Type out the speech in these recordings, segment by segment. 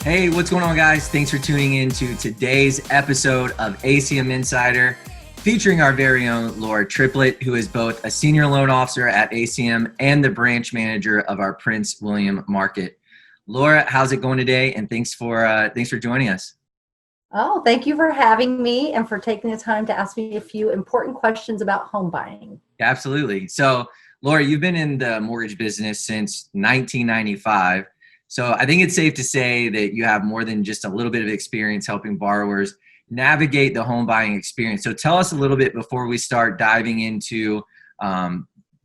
Hey, what's going on, guys? Thanks for tuning in to today's episode of ACM Insider, featuring our very own Laura Triplett, who is both a senior loan officer at ACM and the branch manager of our Prince William Market. Laura, how's it going today? And thanks for joining us. Oh, thank you for having me and for taking the time to ask me a few important questions about home buying. Absolutely. So, Laura, you've been in the mortgage business since 1995. So I think it's safe to say that you have more than just a little bit of experience helping borrowers navigate the home buying experience. So tell us a little bit before we start diving into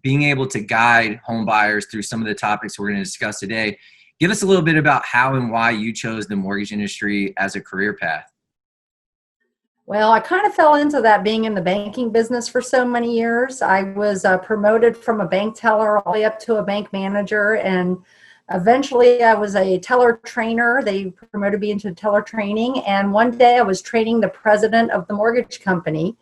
being able to guide home buyers through some of the topics we're going to discuss today. Give us a little bit about how and why you chose the mortgage industry as a career path. Well, I kind of fell into that being in the banking business for so many years. I was promoted from a bank teller all the way up to a bank manager, and eventually I was a teller trainer. They promoted me into teller training, and one day I was training the president of the mortgage company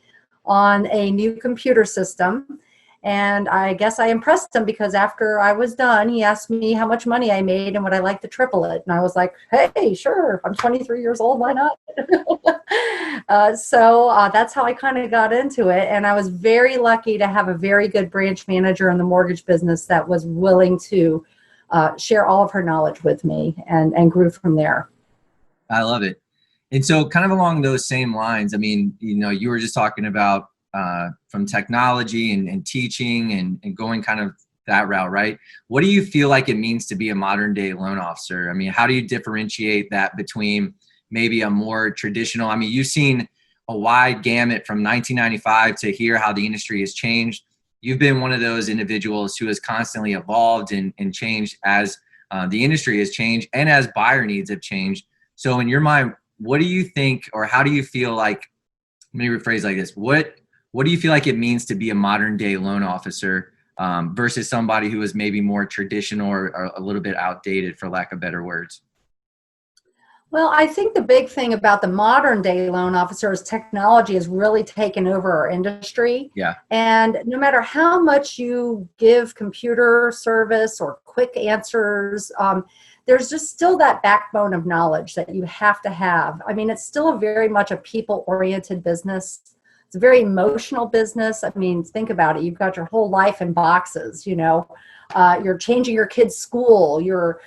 on a new computer system. And I guess I impressed him because after I was done, he asked me how much money I made and would I like to triple it. And I was like, hey, sure, I'm 23 years old, why not? So that's how I kind of got into it. And I was very lucky to have a very good branch manager in the mortgage business that was willing to share all of her knowledge with me and grew from there. I love it. And so kind of along those same lines, I mean, you were just talking about from technology and teaching and going kind of that route, right? What do you feel like it means to be a modern day loan officer? I mean, how do you differentiate that between maybe a more traditional, I mean, you've seen a wide gamut from 1995 to here, how the industry has changed. You've been one of those individuals who has constantly evolved and changed as the industry has changed and as buyer needs have changed. So in your mind, what do you think, or how do you feel like, let me rephrase like this, what do you feel like it means to be a modern day loan officer versus somebody who is maybe more traditional or a little bit outdated, for lack of better words? Well, I think the big thing about the modern day loan officer is technology has really taken over our industry. Yeah. And no matter how much you give computer service or quick answers, there's just still that backbone of knowledge that you have to have. I mean, it's still very much a people-oriented business. It's a very emotional business. I mean, think about it. You've got your whole life in boxes, you're changing your kid's school. You're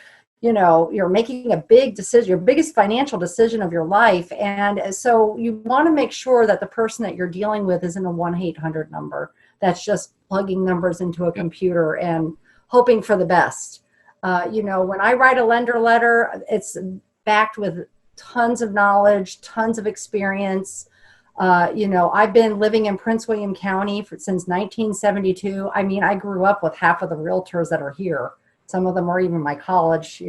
making a big decision, your biggest financial decision of your life. And so you want to make sure that the person that you're dealing with isn't a 1-800 number that's just plugging numbers into a computer and hoping for the best. When I write a lender letter, it's backed with tons of knowledge, tons of experience. I've been living in Prince William County since 1972. I mean, I grew up with half of the realtors that are here. Some of them are even my college,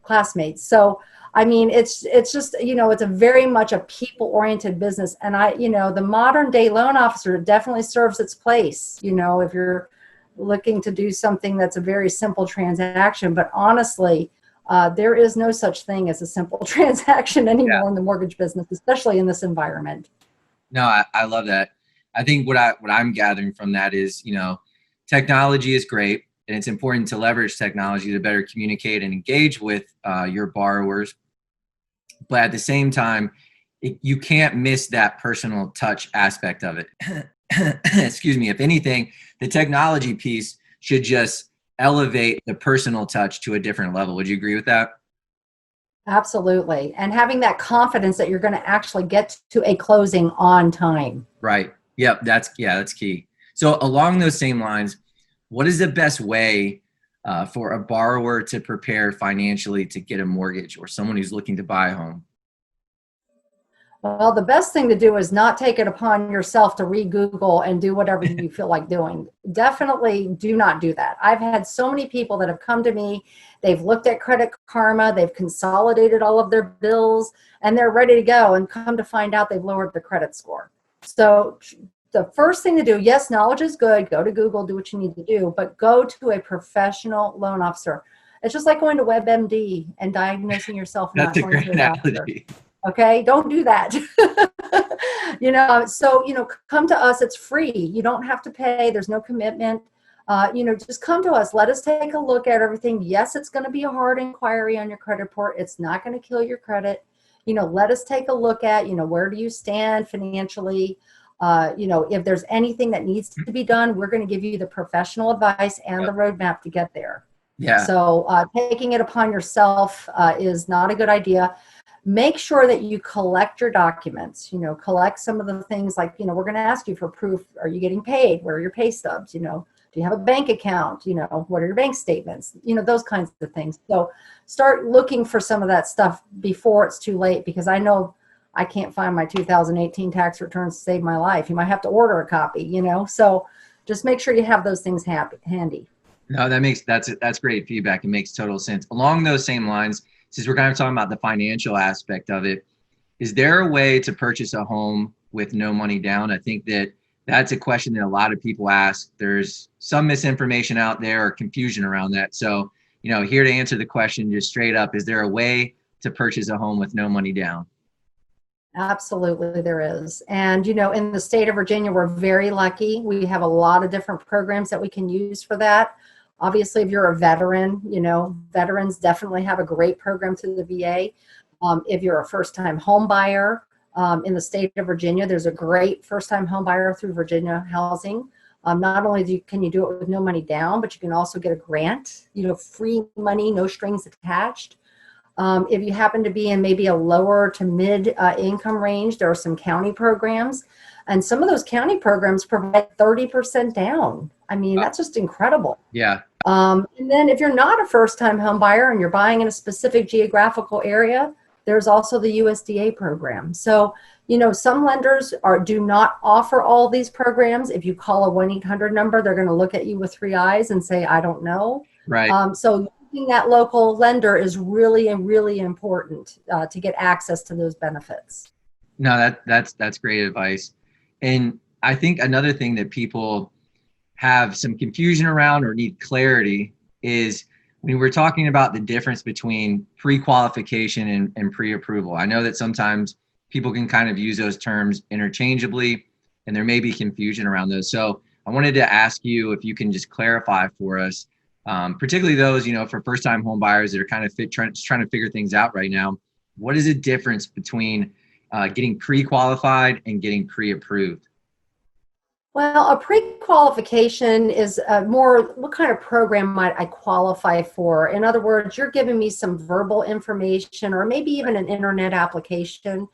classmates. So, I mean, it's just, it's a very much a people-oriented business. And the modern day loan officer definitely serves its place, if you're looking to do something that's a very simple transaction. But honestly, there is no such thing as a simple transaction anymore in the mortgage business, especially in this environment. No, I love that. I think what I'm gathering from that is, technology is great. And it's important to leverage technology to better communicate and engage with your borrowers. But at the same time, you can't miss that personal touch aspect of it. Excuse me. If anything, the technology piece should just elevate the personal touch to a different level. Would you agree with that? Absolutely. And having that confidence that you're going to actually get to a closing on time. Right. Yep. That's key. So along those same lines, what is the best way for a borrower to prepare financially to get a mortgage, or someone who's looking to buy a home? Well, the best thing to do is not take it upon yourself to re-Google and do whatever you feel like doing. Definitely do not do that. I've had so many people that have come to me. They've looked at Credit Karma. They've consolidated all of their bills, and they're ready to go, and come to find out they've lowered the credit score. So the first thing to do, yes, knowledge is good. Go to Google, do what you need to do, but go to a professional loan officer. It's just like going to WebMD and diagnosing yourself That's not a going great to a doctor. analogy. Okay, don't do that. So come to us. It's free. You don't have to pay. There's no commitment. just come to us. Let us take a look at everything. Yes, it's going to be a hard inquiry on your credit report. It's not going to kill your credit. Let us take a look at, where do you stand financially? If there's anything that needs to be done, we're going to give you the professional advice and the roadmap to get there. Yeah. So taking it upon yourself is not a good idea. Make sure that you collect your documents, collect some of the things like, we're going to ask you for proof. Are you getting paid? Where are your pay stubs? Do you have a bank account? What are your bank statements? Those kinds of things. So start looking for some of that stuff before it's too late, because I know I can't find my 2018 tax returns to save my life. You might have to order a copy, so just make sure you have those things handy. No, that's great feedback. It makes total sense. Along those same lines, since we're kind of talking about the financial aspect of it, is there a way to purchase a home with no money down? I think that's a question that a lot of people ask. There's some misinformation out there or confusion around that. So, here to answer the question just straight up, is there a way to purchase a home with no money down? Absolutely, there is. And, in the state of Virginia, we're very lucky. We have a lot of different programs that we can use for that. Obviously, if you're a veteran, veterans definitely have a great program through the VA. If you're a first-time home buyer in the state of Virginia, there's a great first-time home buyer through Virginia Housing. Not only can you do it with no money down, but you can also get a grant, free money, no strings attached. If you happen to be in maybe a lower to mid income range, there are some county programs, and some of those county programs provide 30% down. I mean, that's just incredible. Yeah. And then if you're not a first-time home buyer and you're buying in a specific geographical area, there's also the USDA program. So, some lenders do not offer all these programs. If you call a 1-800 number, they're going to look at you with 3 eyes and say, I don't know. Right. So using that local lender is really, really important to get access to those benefits. No, that's great advice. And I think another thing that people have some confusion around or need clarity is when we're talking about the difference between pre-qualification and pre-approval. I know that sometimes people can kind of use those terms interchangeably, and there may be confusion around those. So I wanted to ask you if you can just clarify for us, particularly those, for first-time home buyers that are kind of trying to figure things out right now. What is the difference between getting pre-qualified and getting pre-approved? Well, a pre-qualification is more, what kind of program might I qualify for? In other words, you're giving me some verbal information or maybe even an internet application,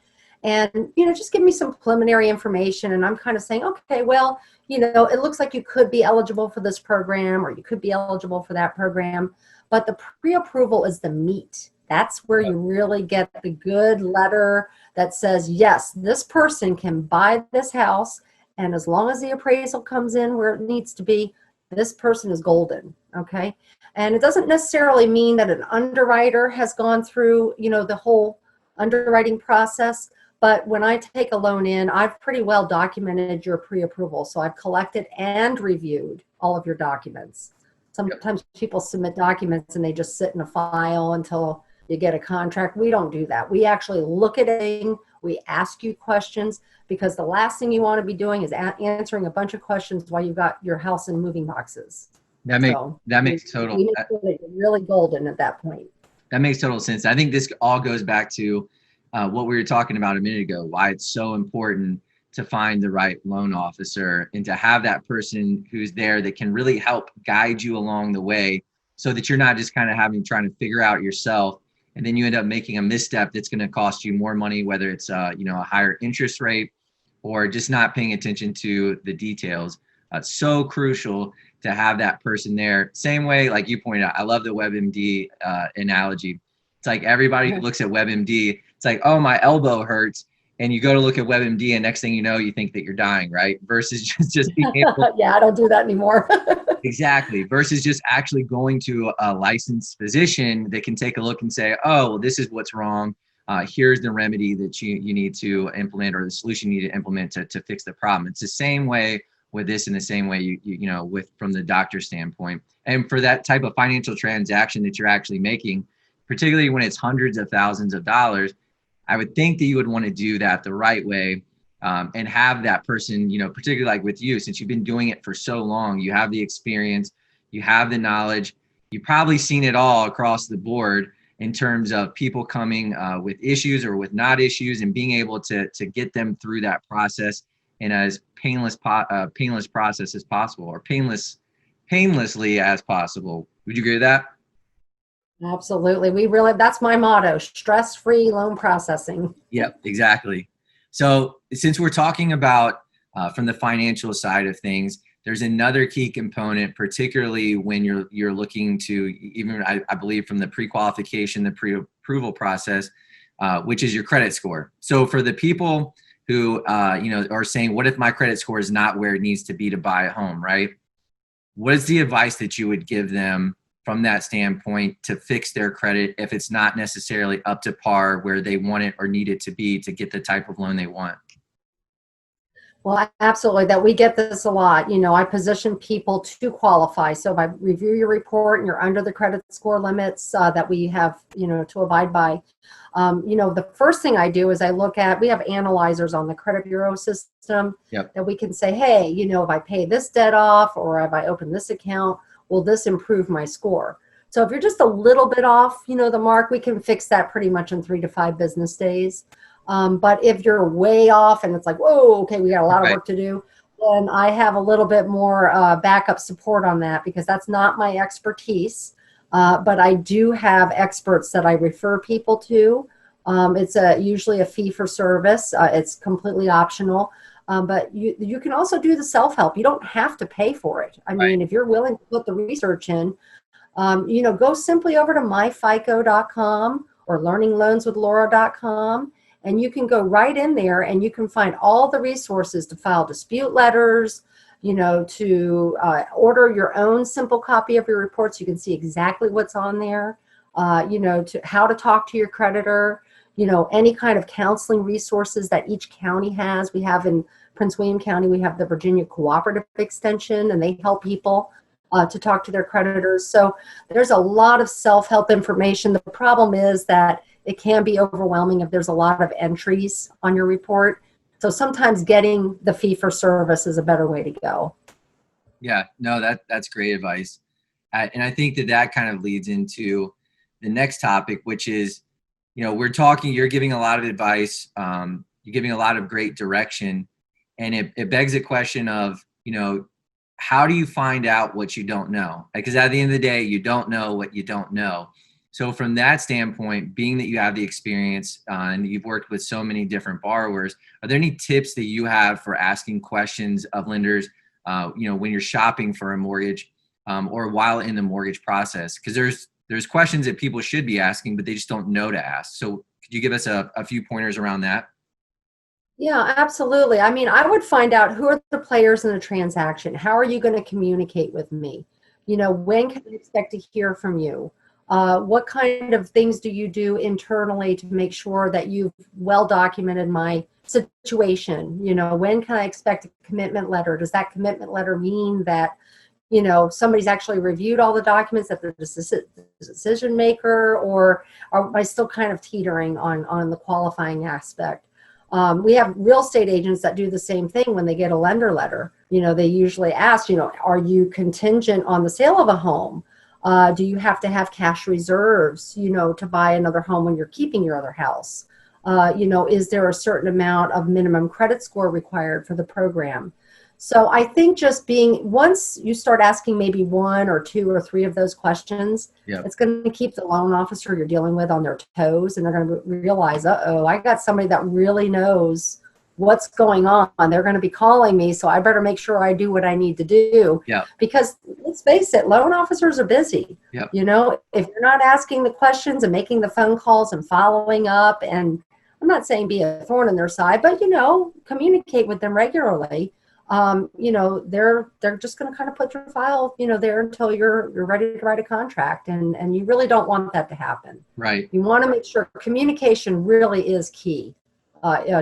and, just give me some preliminary information. And I'm kind of saying, okay, well, it looks like you could be eligible for this program or you could be eligible for that program. But the pre-approval is the meat. That's where you really get the good letter that says, yes, this person can buy this house. And as long as the appraisal comes in where it needs to be, this person is golden, okay? And it doesn't necessarily mean that an underwriter has gone through, the whole underwriting process. But when I take a loan in, I've pretty well documented your pre-approval. So I've collected and reviewed all of your documents. Sometimes people submit documents and they just sit in a file until you get a contract. We don't do that. We actually look at it. We ask you questions, because the last thing you want to be doing is answering a bunch of questions while you've got your house in moving boxes. That makes total. We make sure that you're really golden at that point. That makes total sense. I think this all goes back to what we were talking about a minute ago, why it's so important to find the right loan officer and to have that person who's there that can really help guide you along the way, so that you're not just kind of trying to figure out yourself. And then you end up making a misstep that's going to cost you more money, whether it's a higher interest rate or just not paying attention to the details. It's so crucial to have that person there. Same way, like you pointed out, I love the WebMD analogy. It's like everybody who looks at WebMD, it's like, oh, my elbow hurts. And you go to look at WebMD and next thing you know, you think that you're dying, right? Versus just being able yeah, I don't do that anymore. Exactly. Versus just actually going to a licensed physician that can take a look and say, oh, well, this is what's wrong. Here's the remedy that you need to implement, or the solution you need to implement to fix the problem. It's the same way with this, in the same way with from the doctor standpoint. And for that type of financial transaction that you're actually making, particularly when it's hundreds of thousands of dollars, I would think that you would want to do that the right way and have that person, particularly like with you, since you've been doing it for so long, you have the experience, you have the knowledge, you've probably seen it all across the board in terms of people coming with issues or with not issues, and being able to get them through that process in as painless process as possible, or painlessly as possible. Would you agree with that? Absolutely. That's my motto, stress-free loan processing. Yep, exactly. So since we're talking about from the financial side of things, there's another key component, particularly when you're looking to, even I believe from the pre-qualification, the pre-approval process, which is your credit score. So for the people who are saying, what if my credit score is not where it needs to be to buy a home, right? What is the advice that you would give them from that standpoint to fix their credit if it's not necessarily up to par where they want it or need it to be to get the type of loan they want? Well, absolutely. That we get this a lot. I position people to qualify. So if I review your report and you're under the credit score limits that we have, to abide by, the first thing I do is we have analyzers on the credit bureau system. Yep. That we can say, hey, if I pay this debt off or if I open this account, will this improve my score? So if you're just a little bit off, the mark, we can fix that pretty much in 3 to 5 business days. But if you're way off and it's like, whoa, okay, we got a lot of work to do, then I have a little bit more backup support on that, because that's not my expertise. But I do have experts that I refer people to. It's usually a fee for service. It's completely optional. But you can also do the self-help. You don't have to pay for it. I mean, if you're willing to put the research in, go simply over to myfico.com or learningloanswithlaura.com. And you can go right in there and you can find all the resources to file dispute letters, to order your own simple copy of your reports. You can see exactly what's on there, to how to talk to your creditor, any kind of counseling resources that each county has. We have in Prince William County, we have the Virginia Cooperative Extension, and they help people to talk to their creditors. So there's a lot of self-help information. The problem is that it can be overwhelming if there's a lot of entries on your report. So sometimes getting the fee for service is a better way to go. Yeah, no, that's great advice. And I think that kind of leads into the next topic, which is, you're giving a lot of advice, you're giving a lot of great direction. And it begs a question of, how do you find out what you don't know? Because at the end of the day, you don't know what you don't know. So from that standpoint, being that you have the experience and you've worked with so many different borrowers, are there any tips that you have for asking questions of lenders, when you're shopping for a mortgage or while in the mortgage process? Because there's questions that people should be asking, but they just don't know to ask. So could you give us a few pointers around that? Yeah, absolutely. I mean, I would find out, who are the players in the transaction? How are you going to communicate with me? When can I expect to hear from you? What kind of things do you do internally to make sure that you've well documented my situation? When can I expect a commitment letter? Does that commitment letter mean that, somebody's actually reviewed all the documents, that they're the decision maker, or am I still kind of teetering on the qualifying aspect? We have real estate agents that do the same thing when they get a lender letter. They usually ask, are you contingent on the sale of a home? Do you have to have cash reserves, to buy another home when you're keeping your other house? Is there a certain amount of minimum credit score required for the program? So I think once you start asking maybe 1 or 2 or 3 of those questions, it's going to keep the loan officer you're dealing with on their toes, and they're going to realize, I got somebody that really knows what's going on. They're going to be calling me, so I better make sure I do what I need to do. Yeah. Because let's face it, loan officers are busy. Yep. If you're not asking the questions and making the phone calls and following up, and I'm not saying be a thorn in their side, but communicate with them regularly. They're just going to kind of put your file, there until you're ready to write a contract, and you really don't want that to happen. Right. You want to make sure communication really is key.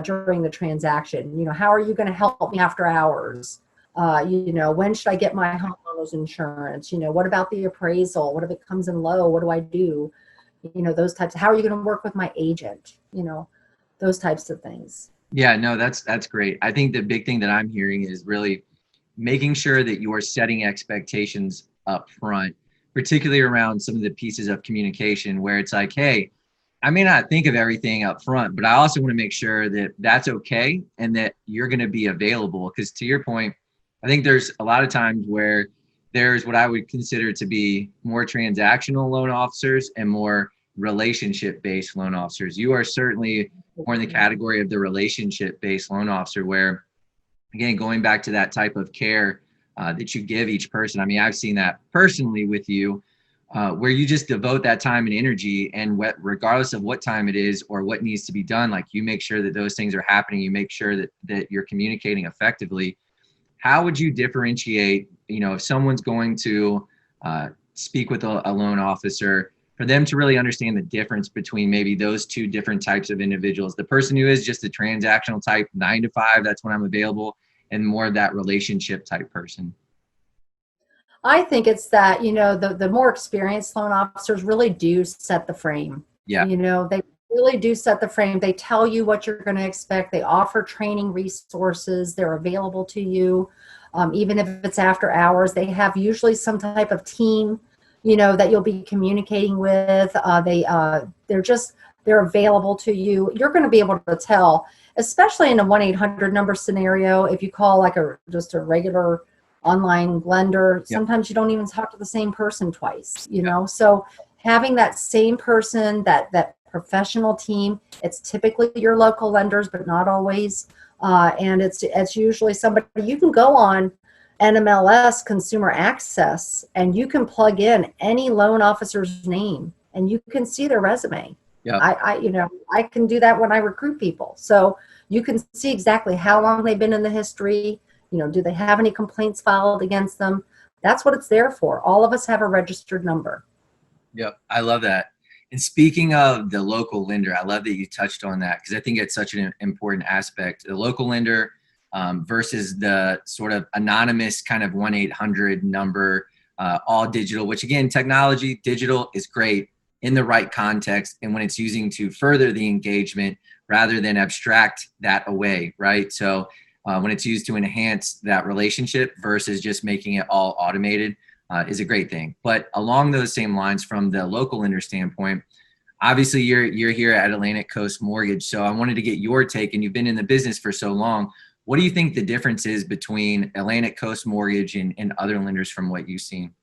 During the transaction, how are you going to help me after hours? When should I get my homeowner's insurance? What about the appraisal? What if it comes in low? What do I do? Those types. How are you going to work with my agent? Those types of things. Yeah, no, that's great. I think the big thing that I'm hearing is really making sure that you are setting expectations up front, particularly around some of the pieces of communication where it's like, hey, I may not think of everything up front, but I also want to make sure that that's okay and that you're going to be available. Because to your point, I think there's a lot of times where there's what I would consider to be more transactional loan officers and more relationship based loan officers. You are certainly more in the category of the relationship based loan officer, where, again, going back to that type of care that you give each person. I mean, I've seen that personally with you, where you just devote that time and energy, and regardless of what time it is or what needs to be done, like you make sure that those things are happening. You make sure that you're communicating effectively. How would you differentiate, if someone's going to speak with a loan officer, for them to really understand the difference between maybe those two different types of individuals, the person who is just a transactional type, 9 to 5, that's when I'm available, and more of that relationship type person? I think it's that, the more experienced loan officers really do set the frame. Yeah. They really do set the frame. They tell you what you're going to expect. They offer training resources. They're available to you. Even if it's after hours, they have usually some type of team, that you'll be communicating with. They're available to you. You're going to be able to tell, especially in a 1-800 number scenario. If you call like just a regular online lender, Yep. sometimes you don't even talk to the same person twice, Yep. so having that same person, that professional team, it's typically your local lenders, but not always. And it's usually somebody you can go on NMLS Consumer Access, and you can plug in any loan officer's name and you can see their resume. Yep. I can do that when I recruit people. So you can see exactly how long they've been in the history. Do they have any complaints filed against them? That's what it's there for. All of us have a registered number. Yep. I love that. And speaking of the local lender, I love that you touched on that, because I think it's such an important aspect. The local lender versus the sort of anonymous kind of 1-800 number, all digital, which, again, technology, digital is great in the right context and when it's using to further the engagement rather than abstract that away, right? So when it's used to enhance that relationship versus just making it all automated, is a great thing. But along those same lines, from the local lender standpoint, obviously you're here at Atlantic Coast Mortgage. So I wanted to get your take, and you've been in the business for so long. What do you think the difference is between Atlantic Coast Mortgage and other lenders from what you've seen?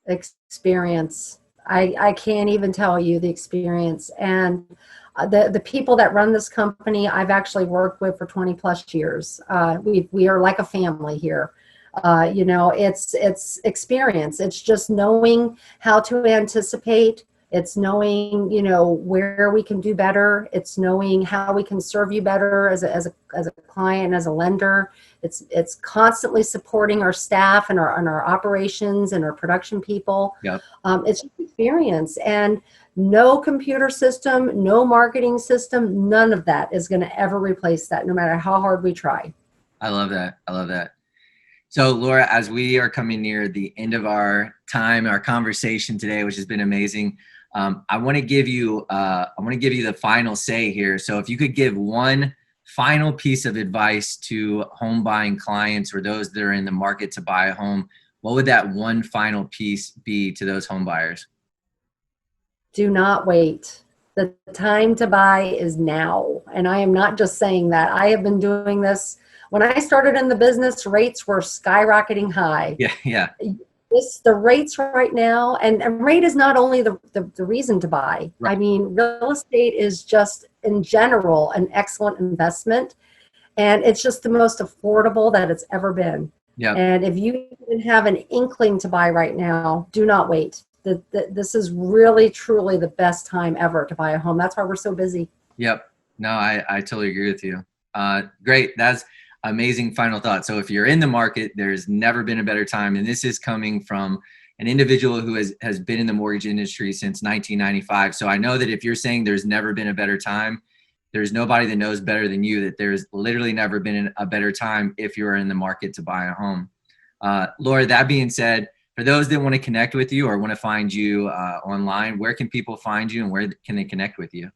Experience. I can't even tell you the experience. And the people that run this company, I've actually worked with for 20 plus years. We are like a family here. It's experience. It's just knowing how to anticipate. It's knowing, where we can do better. It's knowing how we can serve you better as a client, as a lender. It's constantly supporting our staff and our operations and our production people. Yep. It's just experience, and no computer system, no marketing system, none of that is going to ever replace that, no matter how hard we try. I love that. I love that. So, Laura, as we are coming near the end of our time, our conversation today, which has been amazing, I want to give you the final say here. So, if you could give one final piece of advice to home buying clients or those that are in the market to buy a home, what would that one final piece be to those home buyers? Do not wait. The time to buy is now. And I am not just saying that. I have been doing this. When I started in the business, rates were skyrocketing high. Yeah, yeah. The rates right now, and rate is not only the reason to buy. Right. I mean, real estate is just, in general, an excellent investment. And it's just the most affordable that it's ever been. Yeah. And if you even have an inkling to buy right now, do not wait. This is really, truly the best time ever to buy a home. That's why we're so busy. Yep. No, I totally agree with you. Great. That's amazing final thought. So if you're in the market, there's never been a better time. And this is coming from an individual who has been in the mortgage industry since 1995. So I know that if you're saying there's never been a better time, there's nobody that knows better than you that there's literally never been a better time if you're in the market to buy a home. Laura, that being said, for those that want to connect with you or want to find you online, where can people find you and where can they connect with you?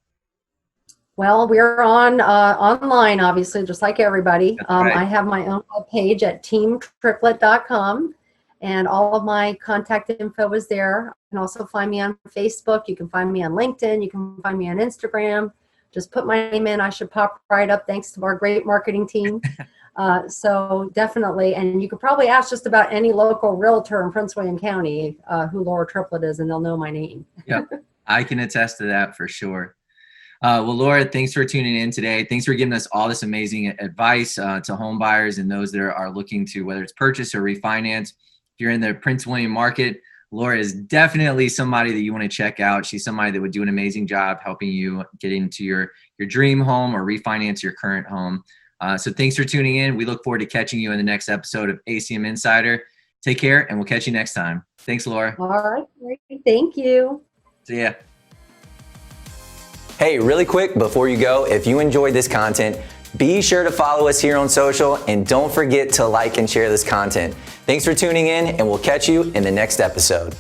Well, we're on online, obviously, just like everybody. That's right. I have my own page at teamtriplet.com, and all of my contact info is there. You can also find me on Facebook. You can find me on LinkedIn. You can find me on Instagram. Just put my name in. I should pop right up thanks to our great marketing team. So definitely, and you could probably ask just about any local realtor in Prince William County who Laura Triplett is, and they'll know my name. Yep, I can attest to that for sure. Well, Laura, thanks for tuning in today. Thanks for giving us all this amazing advice to home buyers and those that are looking to, whether it's purchase or refinance. If you're in the Prince William market, Laura is definitely somebody that you want to check out. She's somebody that would do an amazing job helping you get into your dream home or refinance your current home. So thanks for tuning in. We look forward to catching you in the next episode of ACM Insider. Take care, and we'll catch you next time. Thanks, Laura. All right, great. Thank you. See ya. Hey, really quick before you go, if you enjoyed this content, be sure to follow us here on social and don't forget to like and share this content. Thanks for tuning in, and we'll catch you in the next episode.